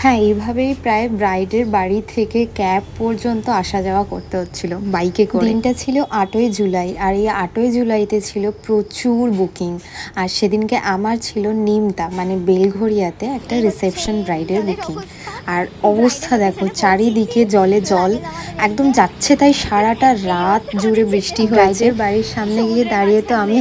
হ্যাঁ, এইভাবেই প্রায় ব্রাইডের বাড়ি থেকে ক্যাব পর্যন্ত আসা যাওয়া করতে হচ্ছিল বাইকে করে। দিনটা ছিল ৮ই জুলাই, আর এই ৮ই জুলাইতে ছিল প্রচুর বুকিং। আর সেদিনকে আমার ছিল নিমতা মানে বেলঘরিয়াতে একটা রিসেপশন ব্রাইডের বুকিং। আর অবস্থা দেখো, চারিদিকে জলে জল, একদম যাচ্ছে তাই। সারাটা রাত জুড়ে বৃষ্টি হয়েছে। ব্রাইডের বাড়ির সামনে গিয়ে দাঁড়িয়ে তো আমি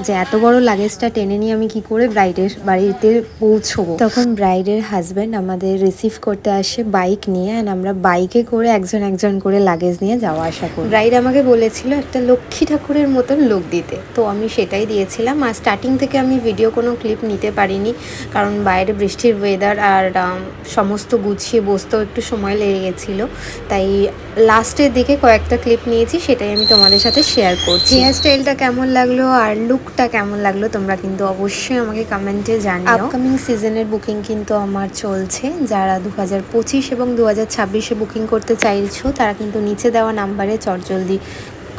যে এত বড় লাগেজটা টেনে নিয়ে আমি কি করে ব্রাইডের বাড়িতে পৌঁছবো। তখন ব্রাইডের হাজব্যান্ড আমাদের রিসিভ করতে আসে বাইক নিয়ে, অ্যান্ড আমরা বাইকে করে একজন একজন করে লাগেজ নিয়ে যাওয়া আসা করি। ব্রাইড আমাকে বলেছিল একটা লক্ষ্মী ঠাকুরের মতন লুক দিতে, তো আমি সেটাই দিয়েছিলাম। আর স্টার্টিং থেকে আমি ভিডিও কোনো ক্লিপ নিতে পারিনি, কারণ বাইরে বৃষ্টির ওয়েদার, আর সমস্ত গুছিয়ে বসতেও একটু সময় লেগে গেছিলো। তাই লাস্টের দিকে কয়েকটা ক্লিপ নিয়েছি, সেটাই আমি তোমাদের সাথে শেয়ার করছি। হেয়ার স্টাইলটা কেমন লাগলো আর লুকটা কেমন লাগলো তোমরা কিন্তু অবশ্যই আমাকে কমেন্টে জানিও। আপকামিং সিজনের বুকিং কিন্তু আমার চলছে। যারা 2025 এবং 2026-এ বুকিং করতে চাইছো তারা কিন্তু নিচে দেওয়া নাম্বারে চটজলদি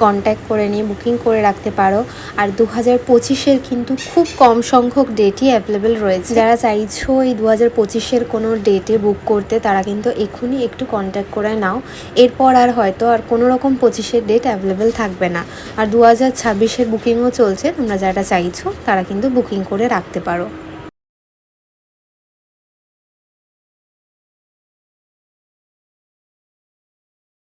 কন্ট্যাক্ট করে নিয়ে বুকিং করে রাখতে পারো। আর 2025-এর কিন্তু খুব কম সংখ্যক ডেটই অ্যাভেলেবেল রয়েছে। যারা চাইছো এই 2025-এর কোনো ডেটে বুক করতে, তারা কিন্তু এক্ষুনি একটু কন্ট্যাক্ট করে নাও। এরপর আর হয়তো আর কোনো রকম 25-এর ডেট অ্যাভেলেবেল থাকবে না। আর 2026-এর বুকিংও চলছে, তোমরা যারা চাইছো তারা কিন্তু বুকিং করে রাখতে পারো।